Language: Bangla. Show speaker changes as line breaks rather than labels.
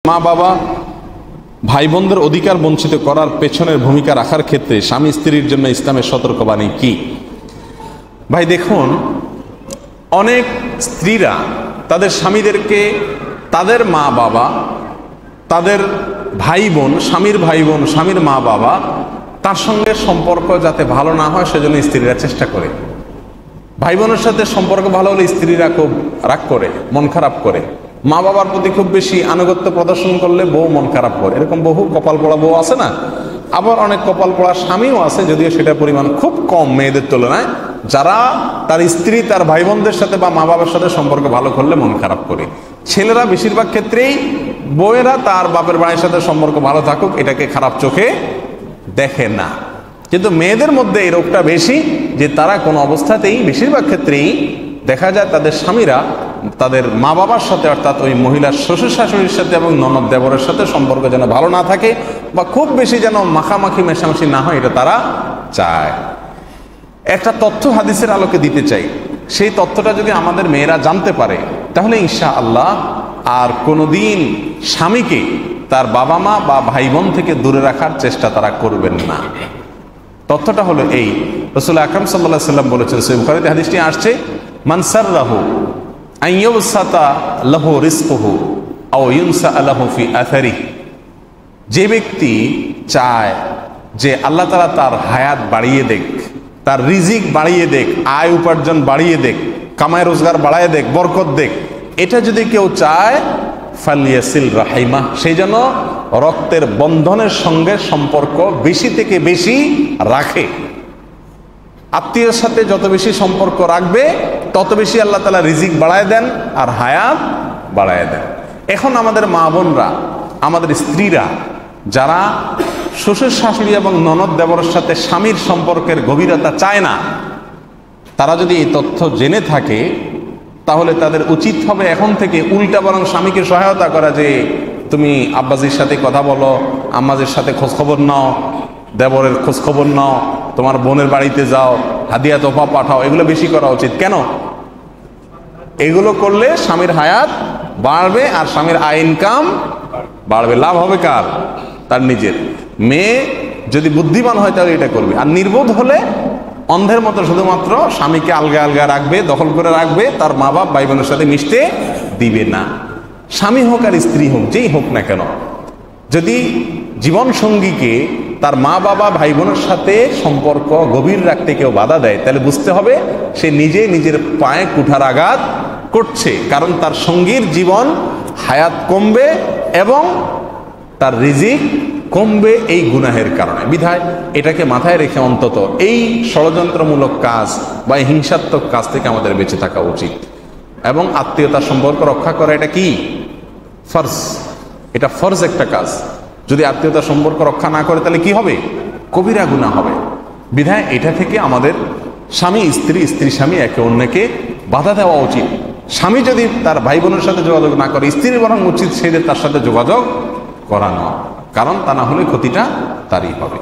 মা বাবা ভাই বোনদের অধিকার বঞ্চিত করার পেছনের ভূমিকা রাখার ক্ষেত্রে স্বামী স্ত্রীর জন্য ইসলামের সতর্কবাণী কি? ভাই দেখুন, অনেক স্ত্রীরা তাদের স্বামীদেরকে তাদের মা বাবা, তাদের ভাই বোন, স্বামীর ভাই বোন, স্বামীর মা বাবা, তার সঙ্গে সম্পর্ক যাতে ভালো না হয় সেজন্য স্ত্রীরা চেষ্টা করে। ভাই বোনের সাথে সম্পর্ক ভালো হলে স্ত্রীরা খুব রাগ করে, মন খারাপ করে। মা বাবার প্রতি খুব বেশি আনুগত্য প্রদর্শন করলে বউ মন খারাপ করে। এরকম বহু কপাল পোড়া বউ আছে না? আবার অনেক কপাল পোড়া স্বামীও আছে, যদিও সেটা পরিমাণ খুব কম মেয়েদের তুলনায়, যারা তার স্ত্রী তার ভাই বোনদের সাথে বা মা বাবার সাথে সম্পর্ক ভালো করলে মন খারাপ করে। ছেলেরা বেশিরভাগ ক্ষেত্রেই বউয়েরা তার বাপের বাড়ির সাথে সম্পর্ক ভালো থাকুক এটাকে খারাপ চোখে দেখে না। কিন্তু মেয়েদের মধ্যে এই রোগটা বেশি, যে তারা কোনো অবস্থাতেই বেশিরভাগ ক্ষেত্রেই দেখা যায় তাদের স্বামীরা তাদের মা বাবার সাথে, অর্থাৎ ওই মহিলার শ্বশুর শাশুড়ির সাথে এবং ননদ দেবরের সাথে সম্পর্ক যেন ভালো না থাকে বা খুব বেশি যেন মাখামাখি মেশামেশি না হয়, এটা তারা চায়। একটা তথ্য হাদিসের আলোকে দিতে চাই। সেই তথ্যটা যদি আমাদের মেয়েরা জানতে পারে তাহলে ইনশাআল্লাহ আর কোনোদিন স্বামীকে তার বাবা মা বা ভাই বোন থেকে দূরে রাখার চেষ্টা তারা করবেন না। তথ্যটা হলো এই, রাসূল আকরাম সাল্লাল্লাহু আলাইহি ওয়াসাল্লাম বলেছেন, সহিহ বুখারীতে হাদিসটি আসছে, মান সাররাহু আন ইউবসাতা লাহু রিজকুহু আও ইউনসা লাহু ফি আথারিহি, যে ব্যক্তি চায় যে আল্লাহ তাআলা তার হায়াত বাড়িয়ে দেখ, তার রিজিক বাড়িয়ে দেখ, আয় উপার্জন বাড়িয়ে দেখ, কামাই রোজগার বাড়ায় দেখ, বরকত দেখ, এটা যদি কেউ চায় ফালিয়াসিল রাহিমা, সেই জন্য রক্তের বন্ধনের সঙ্গে সম্পর্ক বেশি থেকে বেশি রাখে। আত্মীয়ের সাথে যত বেশি সম্পর্ক রাখবে তত বেশি আল্লাহ তাআলা রিজিক বাড়ায় দেন আর হায়াত বাড়ায় দেন। এখন আমাদের মা বোনরা, আমাদের স্ত্রীরা যারা শ্বশুর শাশুড়ি এবং ননদ দেবরের সাথে স্বামীর সম্পর্কের গভীরতা চায় না, তারা যদি এই তথ্য জেনে থাকে তাহলে তাদের উচিত হবে এখন থেকে উল্টা বরং স্বামীকে সহায়তা করা, যে তুমি আব্বাজির সাথে কথা বলো, আম্মাজির সাথে খোঁজখবর নাও, দেবরের খোঁজখবর নাও, তোমার বোনের বাড়িতে যাও, হাদিয়া তোফা পাঠাও, এগুলো বেশি করা উচিত। কেন? এগুলো করলে স্বামীর হায়াত বাড়বে আর স্বামীর আয় ইনকাম বাড়বে। লাভ হবে কার? তার নিজের। মেয়ে যদি বুদ্ধিমান হয় তাহলে এটা করবে, আর নির্বোধ হলে অন্ধের মতো শুধুমাত্র স্বামীকে আলগা আলগা রাখবে, দখল করে রাখবে, তার মা বাপ ভাই বোনের সাথে মিশতে দিবে না। স্বামী হোক আর স্ত্রী হোক, যেই হোক না কেন, যদি জীবন সঙ্গীকে তার মা বাবা ভাই বোনের সাথে সম্পর্ক গভীর রাখতে কেউ বাধা দেয়, তাহলে বুঝতে হবে সে নিজে নিজের পায়ে কুঠার আঘাত করছে, কারণ তার সঙ্গীর জীবন হায়াত কমবে এবং তার রিজিক কমবে এই গুনাহের কারণে। বিধায় এটাকে মাথায় রেখে অন্তত এই ষড়যন্ত্রমূলক কাজ বা হিংসাত্মক কাজ থেকে আমাদের বেঁচে থাকা উচিত। এবং আত্মীয়তার সম্পর্ক রক্ষা করা এটা কি? ফরজ। এটা ফরজ একটা কাজ। যদি আত্মীয়তার সম্পর্ক রক্ষা না করে তাহলে কি হবে? কবিরা গুনাহ হবে। বিধায় এটা থেকে আমাদের স্বামী স্ত্রী, স্ত্রী স্বামী একে অন্যকে বাধা দেওয়া উচিত। স্বামী যদি তার ভাই বোনের সাথে যোগাযোগ না করে, স্ত্রীর বরং উচিত সে তার সাথে যোগাযোগ করানো, কারণ তা না হলে ক্ষতিটা তারই হবে।